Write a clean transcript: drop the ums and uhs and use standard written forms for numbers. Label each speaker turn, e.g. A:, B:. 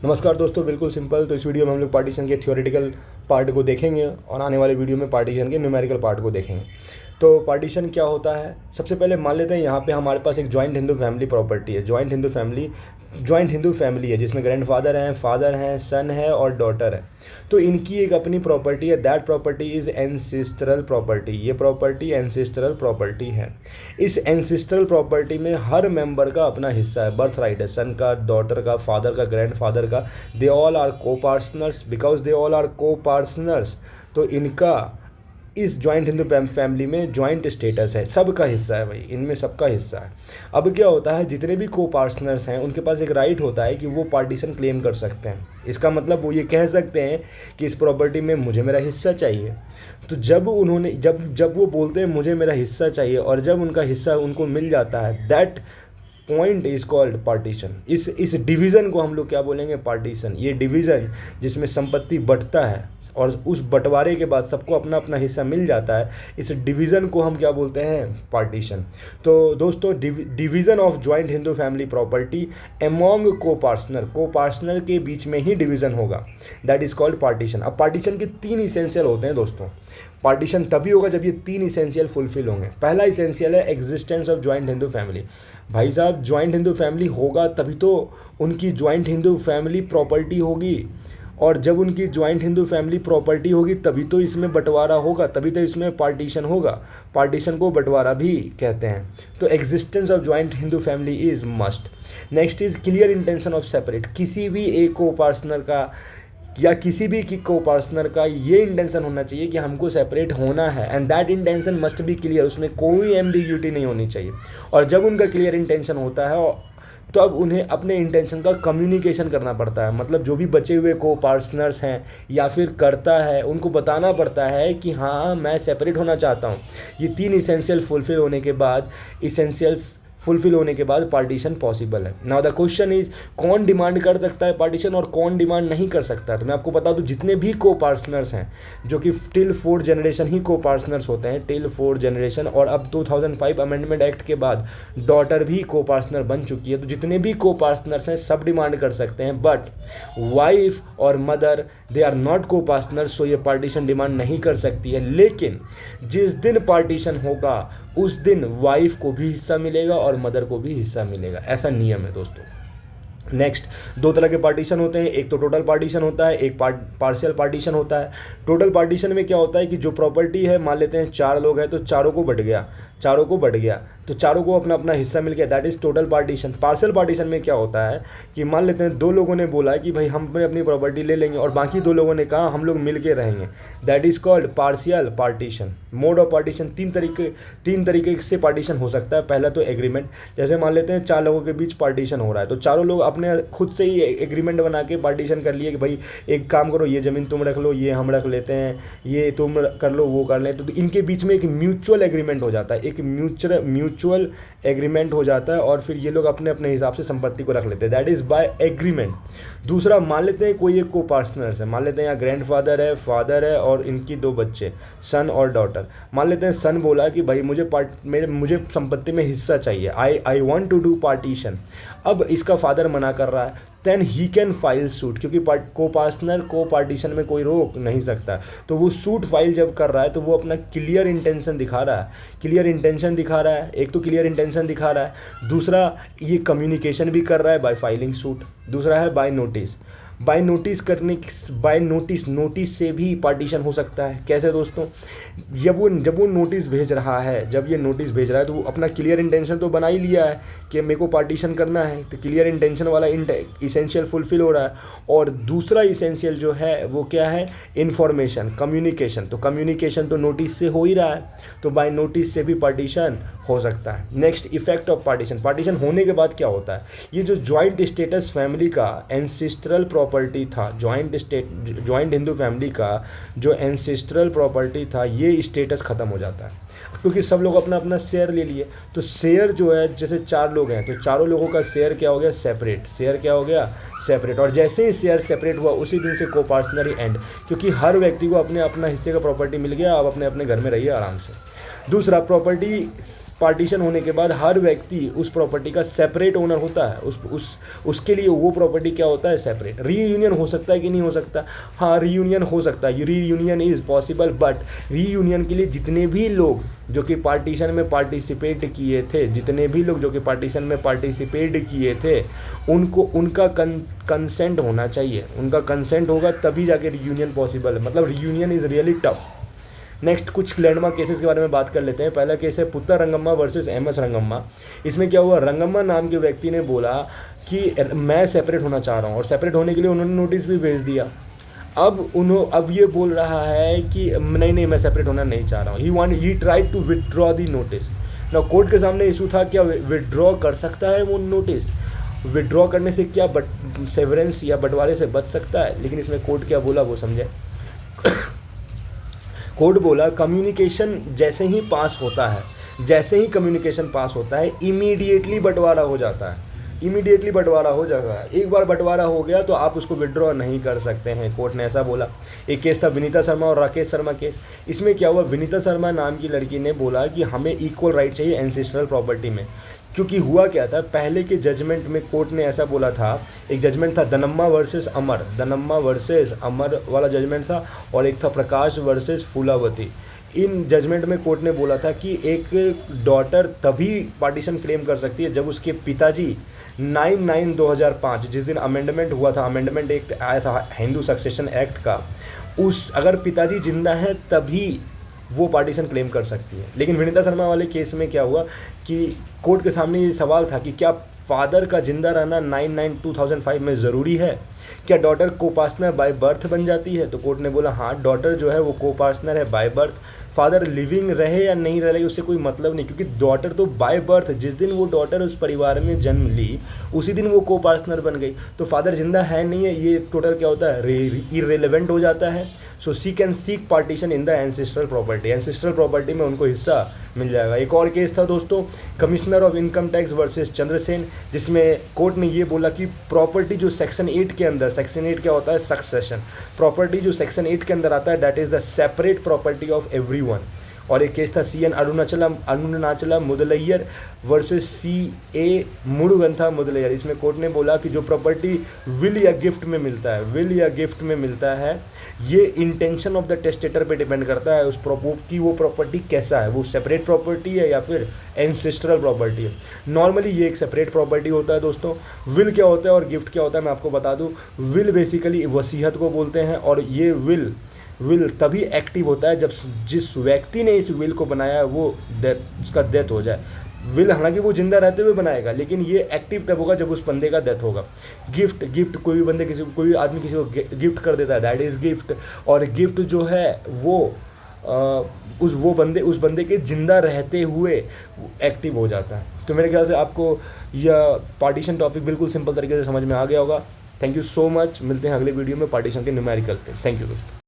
A: नमस्कार दोस्तों, बिल्कुल सिंपल। तो इस वीडियो में हम लोग पार्टीशन के थ्योरेटिकल पार्ट को देखेंगे और आने वाले वीडियो में पार्टीशन के न्यूमेरिकल पार्ट को देखेंगे। तो पार्टीशन क्या होता है, सबसे पहले मान लेते हैं यहाँ पे हमारे पास एक जॉइंट हिंदू फैमिली प्रॉपर्टी है। जॉइंट हिंदू फैमिली है जिसमें ग्रैंडफादर हैं, फादर हैं, सन है और डॉटर है। तो इनकी एक अपनी प्रॉपर्टी है। That property is ancestral property. ये प्रॉपर्टी एंसेस्ट्रल प्रॉपर्टी है। इस एंसेस्ट्रल प्रॉपर्टी में हर मेंबर का अपना हिस्सा है, बर्थ राइट है। सन का, डॉटर का, फादर का, ग्रैंडफादर का। They all are co partners. Because they all are co partners, तो इनका इस जॉइंट हिंदू फैमिली में जॉइंट स्टेटस है, सबका हिस्सा है भाई, इनमें सबका हिस्सा है। अब क्या होता है, जितने भी को पार्टनर्स हैं उनके पास एक राइट होता है कि वो पार्टीशन क्लेम कर सकते हैं। इसका मतलब वो ये कह सकते हैं कि इस प्रॉपर्टी में मुझे मेरा हिस्सा चाहिए। तो जब वो बोलते हैं मुझे मेरा हिस्सा चाहिए और जब उनका हिस्सा उनको मिल जाता है, that point is called partition. इस डिवीज़न को हम लोग क्या बोलेंगे, पार्टीशन। ये डिवीज़न जिसमें संपत्ति बंटता है और उस बंटवारे के बाद सबको अपना अपना हिस्सा मिल जाता है, इस डिवीज़न को हम क्या बोलते हैं, पार्टीशन। तो दोस्तों, division of joint Hindu family property among को पार्टनर के बीच में ही डिवीज़न होगा, दैट इज़ कॉल्ड पार्टीशन। अब पार्टीशन के 3 इसेंशियल होते हैं दोस्तों। पार्टीशन तभी होगा जब ये 3 इसेंशियल फुलफिल होंगे। पहला इसेंशियल है existence of joint Hindu family. भाई साहब, जॉइंट हिंदू फैमिली होगा तभी तो उनकी जॉइंट हिंदू फैमिली प्रॉपर्टी होगी, और जब उनकी जॉइंट हिंदू फैमिली प्रॉपर्टी होगी तभी तो इसमें बंटवारा होगा, तभी तो इसमें पार्टीशन होगा। पार्टीशन को बंटवारा भी कहते हैं। तो existence of joint Hindu family is must. Next is clear intention of separate. किसी भी एक को पार्टनर का या किसी भी को पार्टनर का ये इंटेंशन होना चाहिए कि हमको सेपरेट होना है, and that intention must be clear. उसमें कोई एम्बिग्यूटी नहीं होनी चाहिए। और जब उनका क्लियर इंटेंशन होता है तो अब उन्हें अपने इंटेंशन का कम्युनिकेशन करना पड़ता है। मतलब जो भी बचे हुए को पार्टनर्स हैं या फिर करता है, उनको बताना पड़ता है कि हाँ, मैं सेपरेट होना चाहता हूँ। ये 3 इसेंशियल फुलफिल होने के बाद पार्टीशन पॉसिबल है। नाउ द क्वेश्चन इज, कौन डिमांड कर सकता है पार्टीशन और कौन डिमांड नहीं कर सकता है। तो मैं आपको बता दूं, जितने भी को पार्टनर्स हैं, जो कि टिल 4th जनरेशन ही को पार्टनर्स होते हैं, टिल 4th जनरेशन, और अब 2005 अमेंडमेंट एक्ट के बाद डॉटर भी को पार्टनर बन चुकी है। तो जितने भी को पार्टनर्स हैं सब डिमांड कर सकते हैं, बट वाइफ और मदर दे आर नॉट को पार्टनर्स, सो ये पार्टीशन डिमांड नहीं कर सकती है। लेकिन जिस दिन पार्टीशन होगा उस दिन वाइफ को भी हिस्सा मिलेगा और मदर को भी हिस्सा मिलेगा, ऐसा नियम है दोस्तों। नेक्स्ट, 2 तरह के पार्टीशन होते हैं। एक तो टोटल पार्टीशन होता है, एक पार्शियल पार्टीशन होता है। टोटल पार्टीशन में क्या होता है कि जो प्रॉपर्टी है, मान लेते हैं 4 लोग हैं तो चारों को बट गया, तो चारों को अपना अपना हिस्सा मिल गया, that is total partition. Partial partition में क्या होता है कि मान लेते हैं 2 लोगों ने बोला कि भाई हम अपनी प्रॉपर्टी ले लेंगे और बाकी 2 लोगों ने कहा हम लोग मिल के रहेंगे, that is called partial partition. Mode of partition 3 तरीके से पार्टीशन हो सकता है। पहला तो एग्रीमेंट, जैसे मान लेते हैं 4 लोगों के बीच पार्टीशन हो रहा है तो चारों लोग अपने खुद से ही एग्रीमेंट बना के पार्टीशन कर लिए कि भाई एक काम करो, ये ज़मीन तुम रख लो, ये हम रख लेते हैं, ये तुम कर लो, वो कर लें। तो इनके बीच में एक म्यूचुअल एग्रीमेंट हो जाता है, एक म्यूचुअल एग्रीमेंट हो जाता है और फिर ये लोग अपने अपने हिसाब से संपत्ति को रख लेते हैं, दैट इज़ बाय एग्रीमेंट। दूसरा, मान लेते हैं कोई एक को पार्टनर्स है, मान लेते हैं यहाँ ग्रैंडफादर है, फादर है और इनकी 2 बच्चे, सन और डॉटर। मान लेते हैं सन बोला कि भाई मुझे संपत्ति में हिस्सा चाहिए, I want to do partition. अब इसका फादर मना कर रहा है, then he can file suit, क्योंकि को पार्टनर को पार्टीशन में कोई रोक नहीं सकता। तो वो सूट फाइल जब कर रहा है तो वो अपना क्लियर इंटेंशन दिखा रहा है। एक तो क्लियर इंटेंशन दिखा रहा है, दूसरा ये कम्युनिकेशन भी कर रहा है बाय फाइलिंग सूट, दूसरा है बाय नोटिस। नोटिस से भी पार्टीशन हो सकता है। कैसे दोस्तों, जब वो नोटिस भेज रहा है, तो वो अपना क्लियर इंटेंशन तो बना ही लिया है कि मेरे को पार्टीशन करना है, तो क्लियर इंटेंशन वाला इसेंशियल फुलफिल हो रहा है। और दूसरा इसेंशियल जो है वो क्या है, इन्फॉर्मेशन, कम्युनिकेशन। तो कम्युनिकेशन तो नोटिस से हो ही रहा है, तो बाय नोटिस से भी पार्टीशन हो सकता है। नेक्स्ट, इफेक्ट ऑफ पार्टीशन होने के बाद क्या होता है, ये जो जॉइंट स्टेटस फैमिली का एंसेस्ट्रल प्रॉपर्टी था, जॉइंट हिंदू फैमिली का जो एंसेस्ट्रल प्रॉपर्टी था, ये स्टेटस ख़त्म हो जाता है। क्योंकि सब लोग अपना अपना शेयर ले लिए। तो शेयर जो है, जैसे 4 लोग हैं तो चारों लोगों का शेयर क्या हो गया, सेपरेट। शेयर क्या हो गया, सेपरेट। और जैसे ही शेयर सेपरेट हुआ उसी दिन से कोपार्सनरी एंड, क्योंकि हर व्यक्ति को अपने अपना हिस्से का प्रॉपर्टी मिल गया। आप अपने अपने घर में रहिए आराम से। दूसरा, प्रॉपर्टी पार्टीशन होने के बाद हर व्यक्ति उस प्रॉपर्टी का सेपरेट ओनर होता है। उसके लिए वो प्रॉपर्टी क्या होता है, सेपरेट। रीयूनियन हो सकता है कि नहीं हो सकता, हाँ रीयूनियन हो सकता है, reunion is possible. But reunion के लिए जितने भी लोग जो कि पार्टीशन में पार्टिसिपेट किए थे, जितने भी लोग जो कि पार्टीशन में पार्टिसिपेट किए थे, उनका कंसेंट होना चाहिए। उनका कंसेंट होगा तभी जाके रीयूनियन पॉसिबल है। मतलब reunion is really tough. Next कुछ लैंडमार्क केसेस के बारे में बात कर लेते हैं। पहला केस है पुत्तर रंगम्मा वर्सेस एमएस रंगम्मा। इसमें क्या हुआ, रंगम्मा नाम के व्यक्ति ने बोला कि मैं सेपरेट होना चाह रहा हूँ, और सेपरेट होने के लिए उन्होंने नोटिस भी भेज दिया। अब ये बोल रहा है कि नहीं मैं सेपरेट होना नहीं चाह रहा हूँ। He tried to withdraw the notice. ना कोर्ट के सामने इशू था, क्या विदड्रॉ कर सकता है वो नोटिस? विदड्रॉ करने से क्या सेवरेंस या बंटवारे से बच सकता है? लेकिन इसमें कोर्ट क्या बोला वो समझे। कोर्ट बोला कम्युनिकेशन जैसे ही पास होता है, जैसे ही कम्युनिकेशन पास होता है इमीडिएटली बंटवारा हो जाता है। इमीडिएटली बंटवारा हो जाता है। एक बार बंटवारा हो गया तो आप उसको विड्रॉ नहीं कर सकते हैं। कोर्ट ने ऐसा बोला। एक केस था विनीता शर्मा और राकेश शर्मा केस। इसमें क्या हुआ, विनीता शर्मा नाम की लड़की ने बोला कि हमें इक्वल राइट चाहिए एंसेस्ट्रल प्रॉपर्टी में। क्योंकि हुआ क्या था, पहले के जजमेंट में कोर्ट ने ऐसा बोला था। एक जजमेंट था दनम्मा वर्सेस अमर, दनम्मा वर्सेस अमर वाला जजमेंट था, और एक था प्रकाश वर्सेस फूलावती। इन जजमेंट में कोर्ट ने बोला था कि एक डॉटर तभी पार्टीशन क्लेम कर सकती है जब उसके पिताजी 9/9/2005 जिस दिन अमेंडमेंट हुआ था, अमेंडमेंट एक्ट आया था हिंदू सक्सेशन एक्ट का, अगर पिताजी जिंदा हैं तभी वो पार्टीशन क्लेम कर सकती है। लेकिन विनीता शर्मा वाले केस में क्या हुआ कि कोर्ट के सामने ये सवाल था कि क्या फादर का जिंदा रहना 9/9/2005 में ज़रूरी है? क्या डॉटर कोपार्टनर बाय बर्थ बन जाती है? तो कोर्ट ने बोला हाँ, डॉटर जो है वो कोपार्टनर है बाय बर्थ। फादर लिविंग रहे या नहीं रहे उससे कोई मतलब नहीं, क्योंकि डॉटर तो बाय बर्थ, जिस दिन वो डॉटर उस परिवार में जन्म ली उसी दिन वो कोपार्टनर बन गई। तो फादर जिंदा है नहीं है, ये टोटल क्या होता है, इररिलेवेंट हो जाता है। So she can seek partition in the ancestral property. Ancestral property में उनको हिस्सा मिल जाएगा। एक और केस था दोस्तों, commissioner of income tax versus Chandrasen, जिसमें कोर्ट ने ये बोला कि प्रॉपर्टी जो सेक्शन 8 के अंदर, सेक्शन 8 क्या होता है, सक्सेशन प्रॉपर्टी जो सेक्शन 8 के अंदर आता है that is the separate property of everyone. और एक केस था CN अरुणाचला मुदलैयर वर्सेस CA मुरुगंथा मुदलैयर। इसमें कोर्ट ने बोला कि जो प्रॉपर्टी विल या गिफ्ट में मिलता है, विल या गिफ्ट में मिलता है, ये इंटेंशन ऑफ द टेस्टेटर पे डिपेंड करता है उस की वो प्रॉपर्टी कैसा है, वो सेपरेट प्रॉपर्टी है या फिर एंसेस्ट्रल प्रॉपर्टी है। नॉर्मली ये एक सेपरेट प्रॉपर्टी होता है दोस्तों। विल क्या होता है और गिफ्ट क्या होता है मैं आपको बता दूं। विल बेसिकली वसीयत को बोलते हैं, और ये विल तभी एक्टिव होता है जब जिस व्यक्ति ने इस विल को बनाया है वो उसका डेथ हो जाए। विल हालांकि वो जिंदा रहते हुए बनाएगा, लेकिन ये एक्टिव तब होगा जब उस बंदे का डेथ होगा। गिफ्ट कोई भी आदमी किसी को गिफ्ट कर देता है, दैट इज़ गिफ्ट। और गिफ्ट जो है वो उस बंदे के जिंदा रहते हुए एक्टिव हो जाता है। तो मेरे ख्याल से आपको यह पार्टीशन टॉपिक बिल्कुल सिंपल तरीके से समझ में आ गया होगा। Thank you so much. मिलते हैं अगले वीडियो में पार्टीशन के न्यूमेरिकल पे। थैंक यू दोस्तों।